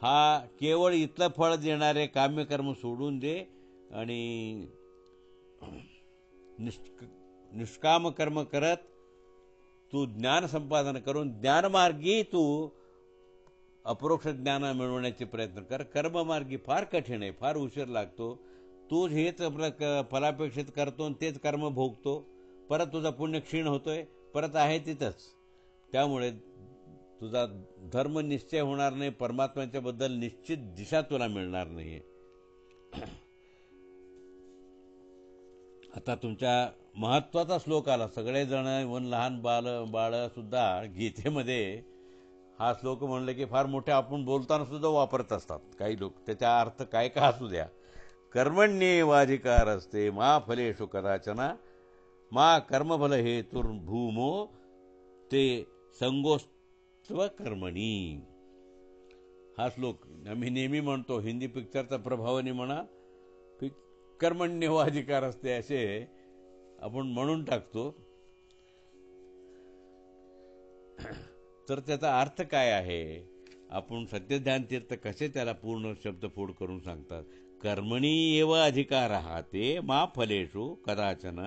हा केवळ इथलं फळ देणारे काम्यकर्म सोडून दे आणि निष्काम कर्म करत तू ज्ञान संपादन करून ज्ञानमार्गी तू अपरोक्ष ज्ञान मिळवण्याचे प्रयत्न कर. कर्ममार्गी फार कठीण आहे, फार उशीर लागतो. तू हेच आपलं फलापेक्षित करतो आणि तेच कर्म भोगतो, परत तुझा पुण्य क्षीण होतोय, परत आहे तिथंच. त्यामुळे तुझा धर्म निश्चय होणार नाही, परमात्म्याच्या बद्दल निश्चित दिशा तुला मिळणार नाही. आता तुमच्या महत्वाचा श्लोक आला. सगळेजण इव्हन लहान बाळ सुद्धा गीतेमध्ये हा श्लोक म्हणलं की फार मोठे आपण बोलताना सुद्धा वापरत असतात काही लोक. त्याचा अर्थ काय का असू द्या. कर्मण्येवाधिकार असते मा फलेषु कदाचना मा कर्मफल हेतुर्भूमो ते संगोस्त्व कर्मणी. हा श्लोक आम्ही नेहमी म्हणतो, हिंदी पिक्चरचा प्रभावाने म्हणा, कर्मण्येवाधिकार असते असे आपण म्हणून टाकतो. तर त्याचा अर्थ काय आहे? आपण सत्यज्ञान तीर्थ कसे त्याला पूर्ण शब्दफोड करून सांगतात. कर्मणी एव अधिकारः ते मा फलेषु कदाचन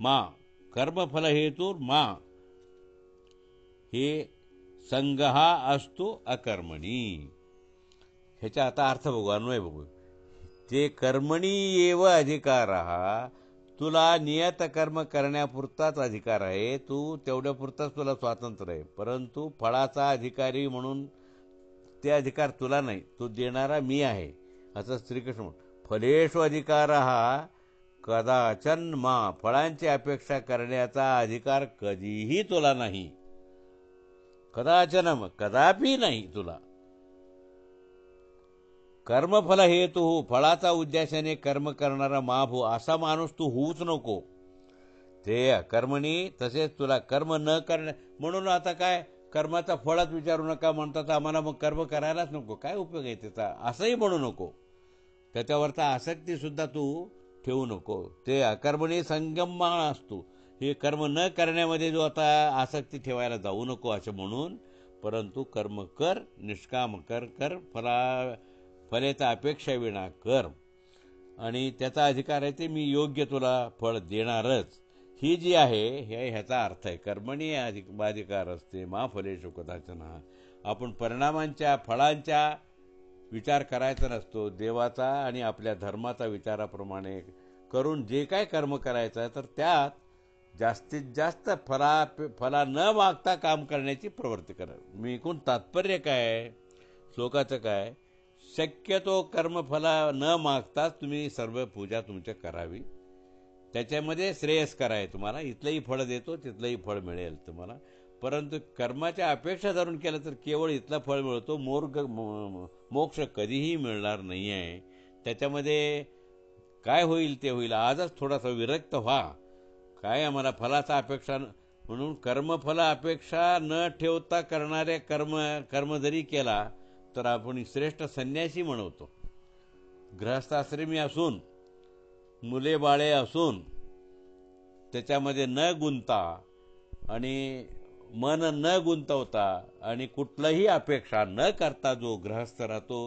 मा कर्मफल हेतुर मा हे संगः अस्तु अकर्मणी. ह्याचा आता अर्थ बघू, अन्वय बघू. ते कर्मणी एव अधिकारः, तुला नियत कर्म करण्यापुरताच अधिकार आहे, तू तेवढ्यापुरताच तुला स्वातंत्र्य आहे. परंतु फळाचा अधिकारी म्हणून ते अधिकार तुला नाही, तो देणारा मी आहे असं श्रीकृष्ण. फलेषु अधिकारः कदाचन मा, फळांची अपेक्षा करण्याचा अधिकार कधीही तुला नाही. कदाचन कदापि नाही तुला. कर्मफल हेतु, फळाचा उद्देशाने कर्म करणारा महाभू असा माणूस तू होऊच नको. ते अकर्मणी, तसेच तुला कर्म न करण्या म्हणून आता काय कर्माचा फळच विचारू नका म्हणतात आम्हाला, मग कर्म करायलाच नको, काय उपयोग आहे त्याचा असंही म्हणू नको. त्याच्यावरचा आसक्ती सुद्धा तू ठेवू नको. ते अकर्मणी संगम असतो, हे कर्म न करण्यामध्ये जो आता आसक्ती ठेवायला जाऊ नको असं म्हणून. परंतु कर्म कर, निष्काम कर फलेचा अपेक्षा विना कर, आणि त्याचा अधिकार आहे ते मी योग्य तुला फळ देणारच. ही जी आहे ह्याचा अर्थ आहे. कर्मणी अधिकार असते मा फलेषु कदाचन. आपण परिणामांच्या फळांच्या विचार करायचा नसतो, देवाचा आणि आपल्या धर्माचा विचाराप्रमाणे करून जे काय कर्म करायचं तर त्यात जास्तीत जास्त फला न मागता काम करण्याची प्रवृत्ती करा. मी एकूण तात्पर्य काय श्लोकाचं काय, शक्यतो कर्मफला न मागताच तुम्ही सर्व पूजा तुमच्या करावी. त्याच्यामध्ये श्रेयस कराय तुम्हाला, इथलंही फळ देतो तिथलंही फळ मिळेल तुम्हाला. परंतु कर्माच्या अपेक्षा धरून केलं तर केवळ इथलं फळ मिळतो, मोक्ष कधीही मिळणार नाही आहे. त्याच्यामध्ये काय होईल ते होईल. आजच थोडासा विरक्त व्हा. काय आम्हाला फलाचा अपेक्षा म्हणून कर्मफल अपेक्षा न ठेवता करणारे कर्म जरी केला तर आपण श्रेष्ठ संन्यासी म्हणवतो. गृहस्थाश्रमी असून, मुले बाळे असून त्याच्यामध्ये न गुंता आणि मन न गुंतवता आणि कुठलंही अपेक्षा न करता जो गृहस्थ राहतो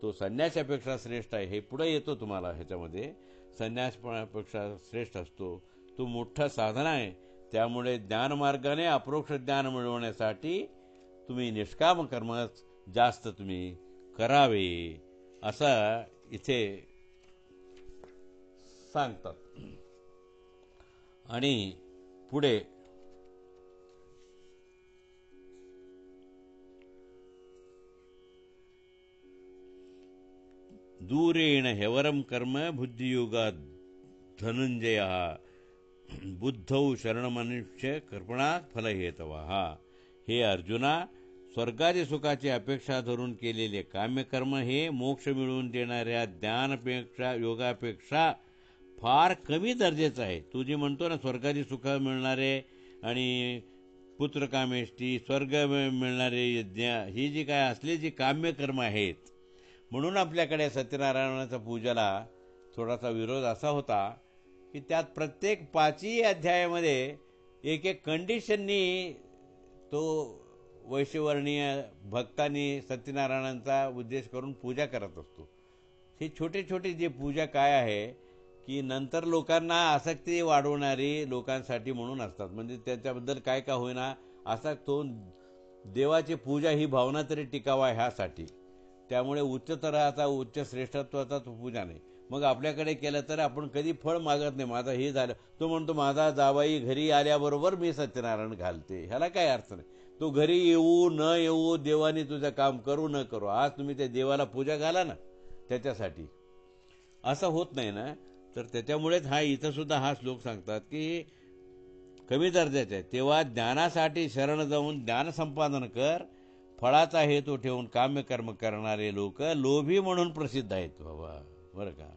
तो संन्यासापेक्षा श्रेष्ठ आहे. हे पुढे येतो तुम्हाला ह्याच्यामध्ये. संन्यासपणापेक्षा श्रेष्ठ असतो तो मोठा साधन आहे. त्यामुळे ज्ञानमार्गाने अपरोक्ष ज्ञान मिळवण्यासाठी तुम्ही निष्काम कर्मच जास्त तुम्ही करावे असं इथे सांगतात. आणि पुढे दूरेण ह्यवरं कर्म बुद्धियोगात् धनंजयः बुद्धौ शरणमनुष्य कृपणात् फलहेतवः. हे अर्जुना, स्वर्गादी सुखाची अपेक्षा धरून केलेले काम्यकर्म हे मोक्ष मिळवून देणाऱ्या ज्ञानापेक्षा योगापेक्षा फार कमी दर्जाचं आहे. तू जे म्हणतो ना स्वर्गादी सुख मिळणारे आणि पुत्रकामेष्टी स्वर्ग मिळणारे यज्ञ, ही जी काय असली जी काम्यकर्म आहेत, म्हणून आपल्याकडे सत्यनारायणाच्या पूजेला थोडासा विरोध असा होता की त्यात प्रत्येक 5ही अध्यायामध्ये एक कंडिशननी तो वैश्यवर्णीय भक्तांनी सत्यनारायणांचा उद्देश करून पूजा करत असतो. ही छोटे छोटे जे पूजा काय आहे की नंतर लोकांना आसक्ती वाढवणारी लोकांसाठी म्हणून असतात. म्हणजे त्याच्याबद्दल काय का होईना असा तो देवाची पूजा ही भावना तरी टिकावा ह्यासाठी. त्यामुळे उच्चतराचा उच्च श्रेष्ठत्वाचा तो पूजा नाही. मग आपल्याकडे केलं तर आपण कधी फळ मागत नाही. माझं हे झालं, तो म्हणतो माझा जावाई घरी आल्याबरोबर मी सत्यनारायण घालते. ह्याला काय अर्थ नाही. तो घरी येऊ न येऊ, देवाने तुझं काम करू न करू, आज तुम्ही त्या देवाला पूजा घाला ना त्याच्यासाठी. असं होत नाही ना. तर त्याच्यामुळेच इथं सुद्धा हा श्लोक सांगतात की कमी दर्जाचे आहे तेव्हा ज्ञानासाठी शरण जाऊन ज्ञान संपादन कर. फळाचा हेतू ठेवून काम्यकर्म करणारे लोक लोभी म्हणून प्रसिद्ध आहेत बाबा, बरं का.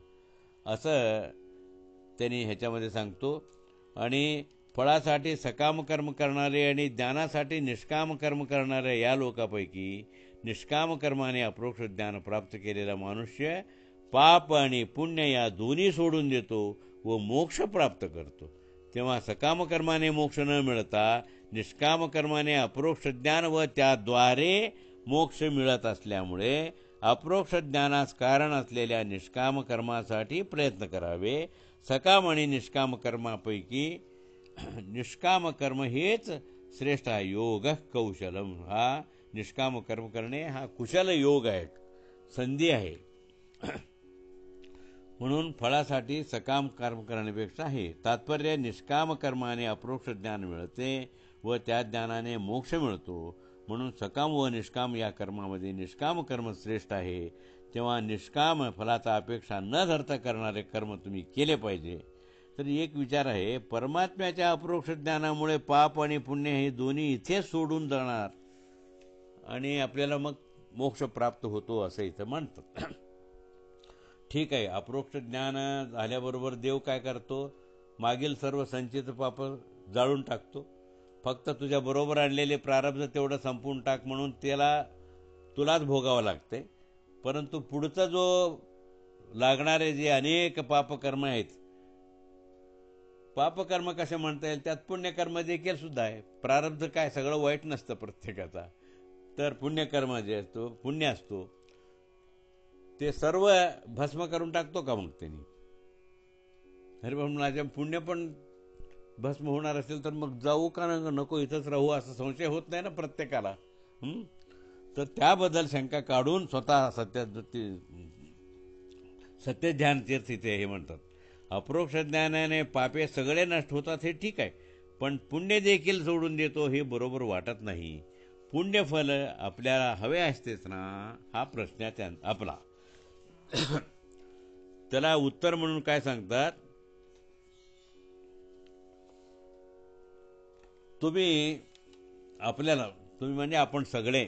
असं त्यांनी ह्याच्यामध्ये सांगतो. आणि फळासाठी सकाम कर्म करणारे आणि ज्ञानासाठी निष्काम कर्म करणारे या लोकांपैकी निष्काम कर्माने अप्रोक्ष ज्ञान प्राप्त केलेला मनुष्य पाप आणि पुण्य या दोन्ही सोडून देतो व मोक्ष प्राप्त करतो. तेव्हा सकाम कर्माने मोक्ष न मिळता निष्काम कर्माने अप्रोक्ष ज्ञान व त्याद्वारे मोक्ष मिळत असल्यामुळे अप्रोक्ष ज्ञानास कारण असलेल्या निष्काम कर्मासाठी प्रयत्न करावे. सकाम आणि निष्काम कर्मापैकी निष्काम कर्म हेच श्रेष्ठ आहे. योग कौशलम, हा निष्काम कर्म करणे हा कुशल योग आहे, संधी आहे. म्हणून फळासाठी सकाम कर्म करण्यापेक्षा आहे. तात्पर्य निष्काम कर्माने अप्रोक्ष ज्ञान मिळते व त्या ज्ञानाने मोक्ष मिळतो. म्हणून सकाम व निष्काम या कर्मामध्ये निष्काम कर्म श्रेष्ठ आहे. तेव्हा निष्काम फलाचा अपेक्षा न धरता करणारे कर्म तुम्ही केले पाहिजे. तर एक विचार आहे, परमात्म्याच्या अप्रोक्ष ज्ञानामुळे पाप आणि पुण्य हे दोन्ही इथेच सोडून जाणार आणि आपल्याला मग मोक्ष प्राप्त होतो असं इथं म्हणतात. ठीक आहे, अप्रोक्ष ज्ञान झाल्याबरोबर देव काय करतो, मागील सर्व संचित पाप जाळून टाकतो. फक्त तुझ्या बरोबर आणलेले प्रारब्ध तेवढं संपवून टाक म्हणून त्याला तुलाच भोगावं लागते. परंतु पुढचा जो लागणारे जे अनेक पापकर्म आहेत, पापकर्म कसे म्हणता येईल, त्यात पुण्यकर्म देखील सुद्धा आहे. प्रारब्ध काय सगळं वाईट नसतं प्रत्येकाचा. तर पुण्यकर्म जे असतो, पुण्य असतो, ते सर्व भस्म करून टाकतो का मग त्यांनी. अरे पण माझ्या पुण्य पण भस्म होणार असेल तर मग जाऊ का नको, इथंच राहू, असं संशय होत नाही ना प्रत्येकाला. तर शंका काढून स्वतः सत्यध्यान तीर्थ इथे हे म्हणतात, अप्रोक्ष ज्ञानाने पापे सगळे नष्ट होतात हे ठीक आहे, पण पुण्य देखील सोडून देतो हे बरोबर वाटत नाही. पुण्यफल आपल्याला हवे असतेच ना, हा प्रश्न आपला. त्याला उत्तर म्हणून काय सांगतात, तुम्ही म्हणजे आपण सगळे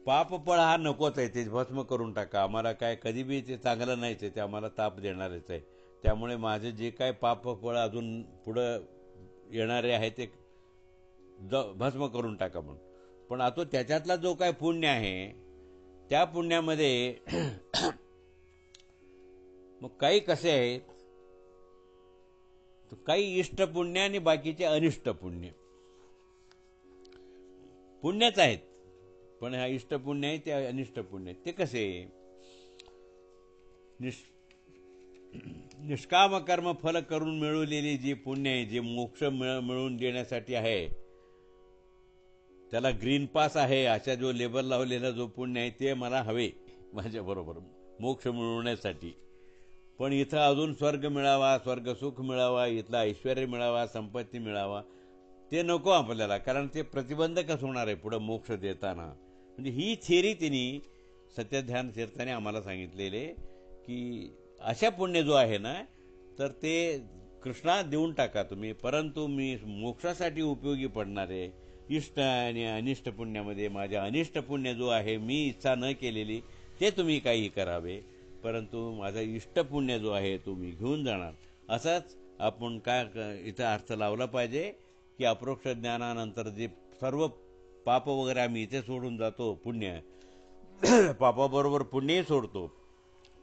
पापफळ हा नकोच आहे, ते भस्म करून टाका. आम्हाला काय कधी बी ते चांगलं नाहीच आहे, ते आम्हाला ताप देणारच आहे. त्यामुळे माझे जे काय पापफळ अजून पुढं येणारे आहे ते भस्म करून टाका म्हणून. पण आता त्याच्यातला जो काय पुण्य आहे त्या पुण्यामध्ये मग काही कसे आहेत, काही इष्ट पुण्य आणि बाकीचे अनिष्ट पुण्य. पुण्यच आहेत पण हा इष्ट पुण्य आहे, ते अनिष्ट पुण्य ते कसे. निष्काम कर्म फल करून मिळवलेली जी पुण्य आहे, जे मोक्ष मिळवून देण्यासाठी आहे, त्याला ग्रीन पास आहे अशा जो लेबल लावलेला जो पुण्य आहे ते मला हवे माझ्या बरोबर मोक्ष मिळवण्यासाठी. पण इथं अजून स्वर्ग मिळावा, स्वर्ग सुख मिळावा, इथला ऐश्वर्य मिळावा, संपत्ती मिळावा, ते नको आपल्याला. कारण ते प्रतिबंधकच होणार आहे पुढं मोक्ष देताना. म्हणजे ही थिअरी तिने सत्यध्यान तीर्थाने आम्हाला सांगितलेले की अशा पुण्य जो आहे ना, तर ते कृष्णा देऊन टाका तुम्ही, परंतु मी मोक्षासाठी उपयोगी पडणारे इष्ट आणि अनिष्ट पुण्यामध्ये माझ्या अनिष्ट पुण्य जो आहे, मी इच्छा न केलेली, ते तुम्ही काही करावे, परंतु माझा इष्ट पुण्य जो आहे तो मी घेऊन जाणार. असाच आपण काय इथं अर्थ लावला पाहिजे की अप्रोक्ष ज्ञानानंतर जे सर्व पाप वगैरे आम्ही इथे सोडून जातो, पुण्य पापाबरोबर पुण्यही सोडतो,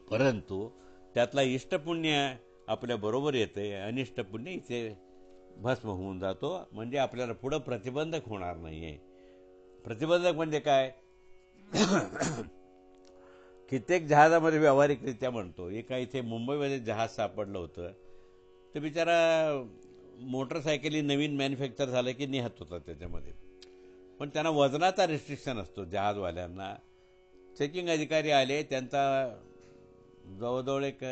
परंतु त्यातला इष्टपुण्य आपल्या बरोबर येते, अनिष्ट पुण्य इथे भस्म होऊन जातो. म्हणजे आपल्याला पुढं प्रतिबंधक होणार नाही आहे. प्रतिबंधक म्हणजे काय? कित्येक जहाजामध्ये व्यावहारिकरित्या म्हणतो, एका इथे मुंबईमध्ये जहाज सापडलं होतं. ते बिचारा मोटरसायकली नवीन मॅन्युफॅक्चर झालं की निहत होता त्याच्यामध्ये. पण त्यांना वजनाचा रिस्ट्रिक्शन असतो जहाजवाल्यांना. चेकिंग अधिकारी आले, त्यांचा जवळजवळ एक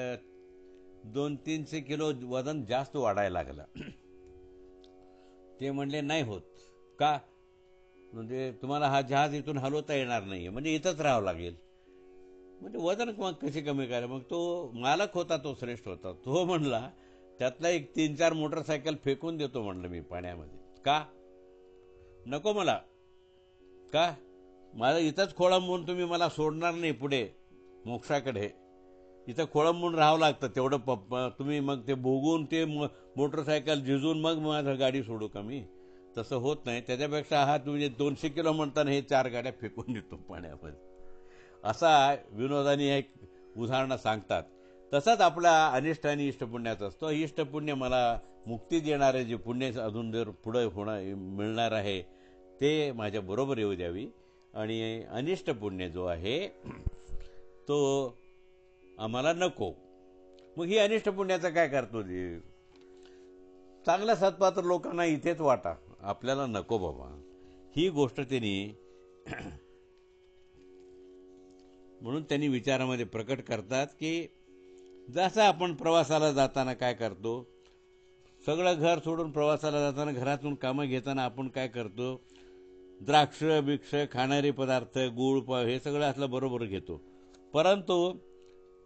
200-300 किलो वजन जास्त वाढायला लागलं. ते म्हणले नाही होत. का? म्हणजे तुम्हाला हा जहाज इथून हलवता येणार नाही, म्हणजे इथंच राहावं लागेल. म्हणजे वजन मग कशी कमी करायला? मग तो मालक होता, तो श्रेष्ठ होता, तो म्हणला त्यातला एक 3-4 मोटरसायकल फेकून देतो म्हणलं मी पाण्यामध्ये. का? नको मला. का? माझं इथंच खोळंबून तुम्ही मला सोडणार नाही पुढे मोक्षाकडे. इथं खोळंबून राहावं लागतं तेवढं. तुम्ही मग ते भोगून ते मोटरसायकल झिजून मग माझं गाडी सोडू का मी? तसं होत नाही. त्याच्यापेक्षा हा तुम्ही 200 किलो म्हणताना हे 4 गाड्या फेकून देतो पाण्यामध्ये. असा विनोदाने एक उदाहरणं सांगतात. तसंच आपला अनिष्ट आणि इष्टपुण्याचा असतो. इष्टपुण्य मला मुक्ती देणारे जे पुण्य अजून जर पुढे मिळणार आहे ते माझ्या बरोबर येऊ द्यावी. आणि अनिष्ट पुण्य जो आहे तो आम्हाला नको. मग ही अनिष्ट पुण्याचं काय करतो? चांगल्या सत्पात्र लोकांना इथेच वाटा, आपल्याला नको बाबा. ही गोष्ट त्यांनी म्हणून त्यांनी विचारामध्ये प्रकट करतात की जसं आपण प्रवासाला जाताना काय करतो, सगळं घर सोडून प्रवासाला जाताना घरातून कामं घेताना आपण काय करतो, द्राक्ष बिक्ष खाणारे पदार्थ गूळ हे सगळं असलं बरोबर घेतो. परंतु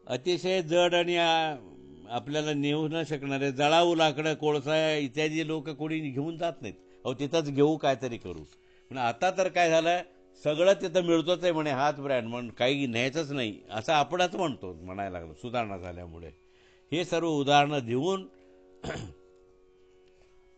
अतिशय जड आणि आपल्याला नेऊ न शकणारे जळाऊ लाकडं कोळसा इत्यादी लोक कोणी घेऊन जात नाहीत. अहो तिथंच घेऊ काहीतरी करू. पण आता तर काय झालं, सगळं तिथं मिळतोच आहे म्हणे, हाच ब्रँड म्हणून काही न्यायचंच नाही असं आपणच म्हणतो म्हणायला लागलो सुधारणा झाल्यामुळे. हे सर्व उदाहरणं देऊन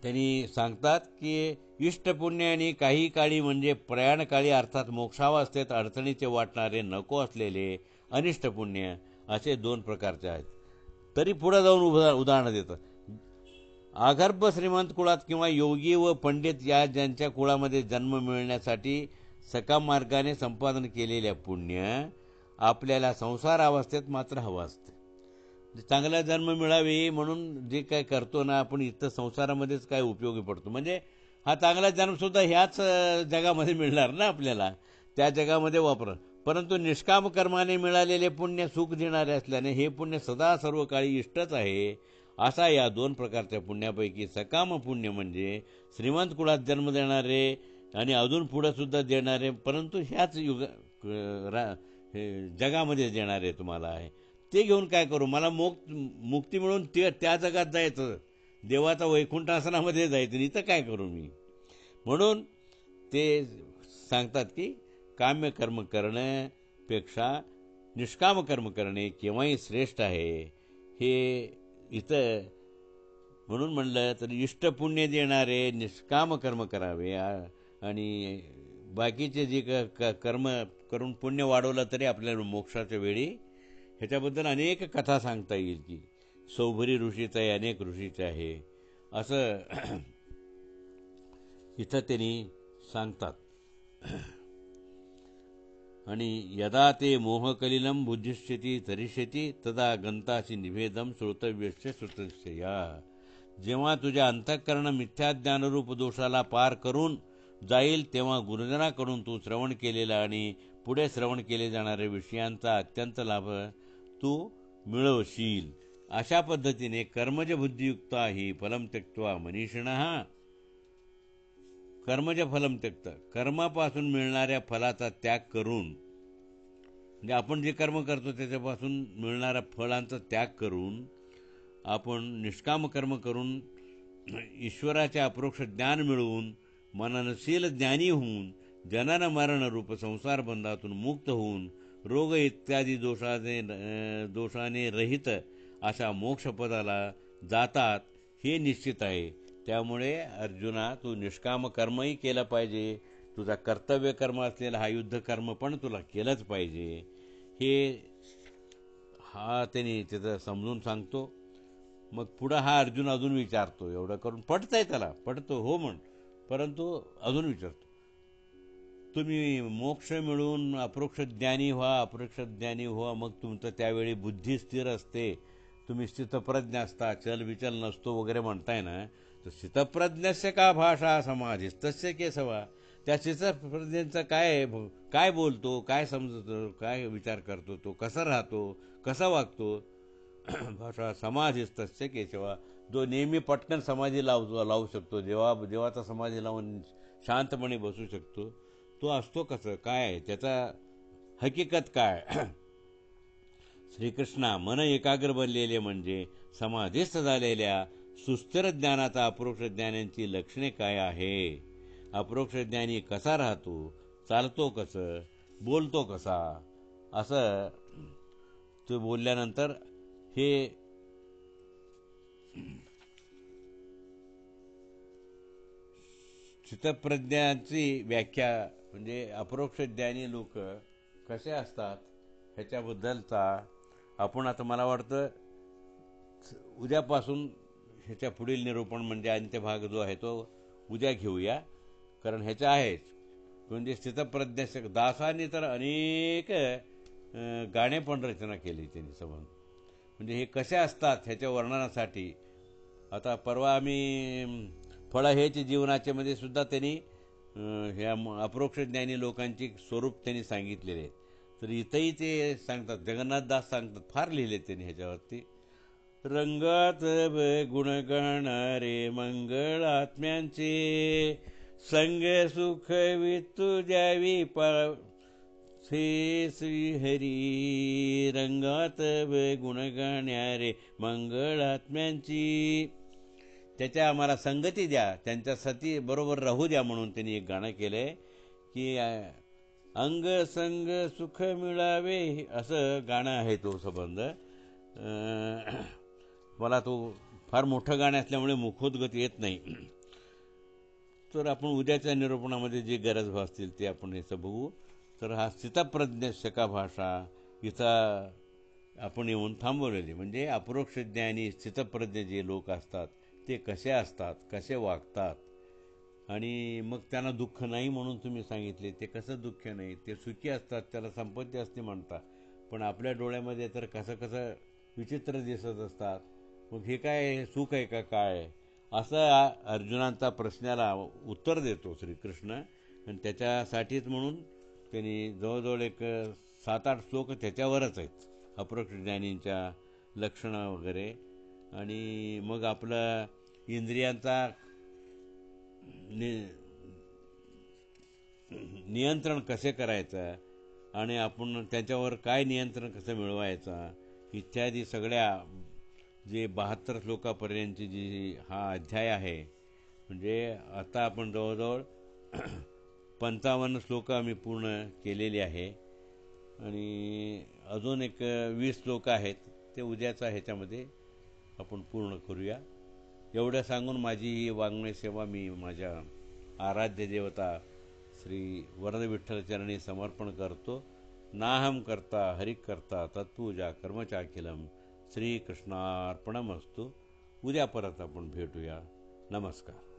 त्यांनी सांगतात की इष्टपुण्य आणि काही काळी म्हणजे प्रयाणकाळी अर्थात मोक्षावस्थेत अडचणीचे वाटणारे नको असलेले अनिष्टपुण्य असे 2 प्रकारचे आहेत. तरी पुढे जाऊन उदाहरणं देतात. आगर्भ श्रीमंत कुळात किंवा योगी व पंडित या ज्यांच्या कुळामध्ये जन्म मिळण्यासाठी सकाम मार्गाने संपादन केलेल्या पुण्य आपल्याला संसार अवस्थेत मात्र हवं असतं. चांगला जन्म मिळावे म्हणून जे काय करतो ना आपण इथं संसारामध्येच काय उपयोगी पडतो. म्हणजे हा चांगला जन्मसुद्धा ह्याच जगामध्ये मिळणार ना आपल्याला, त्या जगामध्ये वापर. परंतु निष्काम कर्माने मिळालेले पुण्य सुख देणारे असल्याने हे पुण्य सदा सर्व काळी इष्टच आहे. असा या 2 प्रकारच्या पुण्यापैकी सकाम पुण्य म्हणजे श्रीमंत कुळात जन्म देणारे आणि अजून पुढे सुद्धा देणारे, परंतु ह्याच जगामध्ये देणारे तुम्हाला आहे. ते घेऊन काय करू? मला मुक्ती मिळून त्या जगात जायचं, देवाचा वैकुंठ आसनामध्ये जायचं, इथं काय करू मी? म्हणून ते सांगतात की काम्य कर्म करण्यापेक्षा निष्काम कर्म करणे केव्हाही श्रेष्ठ आहे. हे इथं म्हणून म्हणलं तर इष्टपुण्य देणारे निष्काम कर्म करावे आणि बाकीचे जे कर्म करून पुण्य वाढवलं तरी आपल्याला मोक्षाच्या वेळी. ह्याच्याबद्दल अनेक कथा सांगता येईल की सौभरी ऋषीचं आहे, अनेक ऋषीचं आहे असं इथं त्यांनी सांगतात. आणि यदा ते मोहकलिलं बुद्धिष्यती तरिष्यती तदा गंताशी निवेदम श्रोतव्यस्य श्रुतस्य या. जेव्हा तुझ्या अंतःकरण मिथ्याज्ञानरूप दोषाला पार करून जाईल तेव्हा गुरुजनाकडून तू श्रवण केलेला आणि पुढे श्रवण केले जाणाऱ्या विषयांचा अत्यंत लाभ तू मिळवशील. अशा पद्धतीने कर्मज बुद्धियुक्ता ही फलम त्यक्त्वा मनीषिणः. कर्मज फलम त्यक्त, कर्मापासून मिळणाऱ्या फलाचा त्याग करून, म्हणजे आपण जे कर्म करतो त्याच्यापासून मिळणाऱ्या फळांचा त्याग करून आपण निष्काम कर्म करून ईश्वराचे अप्रोक्ष ज्ञान मिळवून मननशील ज्ञानी होऊन जनन मरण रूप संसार बंधातून मुक्त होऊन रोग इत्यादी दोषाने रहित अशा मोक्षपदाला जातात हे निश्चित आहे. त्यामुळे अर्जुना तू निष्काम कर्मही केलं पाहिजे, तुझा कर्तव्य कर्म असलेला हा युद्ध कर्म पण तुला केलंच पाहिजे. हे त्यांनी तिथं समजून सांगतो. मग पुढं हा अर्जुन अजून विचारतो, एवढं करून पटतंय त्याला, पटतो हो म्हण, परंतु अजून विचारतो, तुम्ही मोक्ष मिळून अपरोक्ष ज्ञानी व्हा, अपरोक्ष ज्ञानी व्हा, मग तुमचं त्यावेळी बुद्धी स्थिर असते, तुम्ही स्थितप्रज्ञ असता, चल विचल नसतो वगैरे म्हणताय ना, तर स्थितप्रज्ञस्य का भाषा समाधिस्तस्य केशवा, त्या स्थितप्रज्ञांचं काय काय बोलतो, काय समजतो, काय विचार करतो, तो कसा राहतो, कसा वागतो. भाषा समाधिस्तस्य केशवा, जो नेहमी पटकन समाधी लावू शकतो, देवाचा समाधी लावून शांतपणे बसू शकतो, तो असतो कसं, काय आहे त्याचा हकीकत काय. श्रीकृष्णा, मन एकाग्र बनलेले म्हणजे समाधीस्थ झालेल्या सुस्थिर ज्ञानाचा अपरोक्ष ज्ञानांची लक्षणे काय आहे, अपरोक्ष ज्ञानी कसा राहतो, चालतो कसं, बोलतो कसा, असं तो बोलल्यानंतर हे चित्तप्रज्ञाची व्याख्या, म्हणजे अपरोक्ष ज्ञानी लोक कसे असतात ह्याच्याबद्दलचा आपण आता मला वाटतं उद्यापासून ह्याच्या पुढील निरूपण म्हणजे अंत्यभाग जो आहे तो उद्या घेऊया, कारण ह्याच्या आहेच. म्हणजे स्थितप्रज्ञ दासांनी तर अनेक गाणे पण रचना केली त्यांनी संबंध, म्हणजे हे कसे असतात ह्याच्या वर्णनासाठी. आता परवा आम्ही फळं हेच जीवनाचे मध्ये सुद्धा त्यांनी ह्या अपरोक्ष ज्ञानी लोकांची स्वरूप त्यांनी सांगितलेले आहेत. तर इथंही ते सांगतात, जगन्नाथदास सांगतात, फार लिहिले त्यांनी ह्याच्यावरती. रंगात गुणगण रे मंगळात्म्यांचे, संग सुख वितू द्यावी श्री हरी, रंगात गुणगाण्या रे मंगळात्म्यांची, त्याच्या आम्हाला संगती द्या, त्यांच्या सती बरोबर राहू द्या, म्हणून त्यांनी एक गाणं केलंय की अंग संग सुख मिळावे, असं गाणं आहे तो संबंध. मला तो फार मोठं गाणं असल्यामुळे मुखोद्गत येत नाही, तर आपण उद्याच्या निरूपणामध्ये जी गरज भासतील ते आपण याचं बघू. तर हा स्थितप्रज्ञ शका भाषा इथं आपण येऊन थांबवलेली, म्हणजे अपरोक्ष ज्ञानी स्थितप्रज्ञ जे लोक असतात ते कसे असतात, कसे वागतात, आणि मग त्यांना दुःख नाही म्हणून तुम्ही सांगितले, ते कसं दुःख नाही, ते सुखी असतात, त्याला संपत्ती असते म्हणतात, पण आपल्या डोळ्यामध्ये तर कसं कसं विचित्र दिसत असतात. मग हे काय सुख आहे का काय, असं अर्जुनांचा प्रश्नाला उत्तर देतो श्रीकृष्ण. आणि त्याच्यासाठीच म्हणून त्यांनी जवळजवळ एक 7-8 श्लोक त्याच्यावरच आहेत, अपरोक्ष ज्ञानींच्या लक्षणं वगैरे. आणि मग आपलं इंद्रियांचा नियंत्रण कसे करायचं आणि आपण त्याच्यावर काय नियंत्रण कसं मिळवायचं इत्यादी सगळ्या जे 72 श्लोकापर्यंतची जी हा अध्याय आहे, म्हणजे आता आपण जवळजवळ 55 श्लोक आम्ही पूर्ण केलेली आहे, आणि अजून एक 20 श्लोक आहेत, ते उद्याचा ह्याच्यामध्ये आपण पूर्ण करूया. एवढं सांगून माझी ही वाङ्मय सेवा मी माझ्या आराध्य देवता श्री वरद विठ्ठल चरणी समर्पण करतो. नाहम करता हरिक करता तत्पूजा कर्मचाखिलम. श्रीकृष्णार्पणमस्तु. उद्या परत आपण भेटूया. नमस्कार.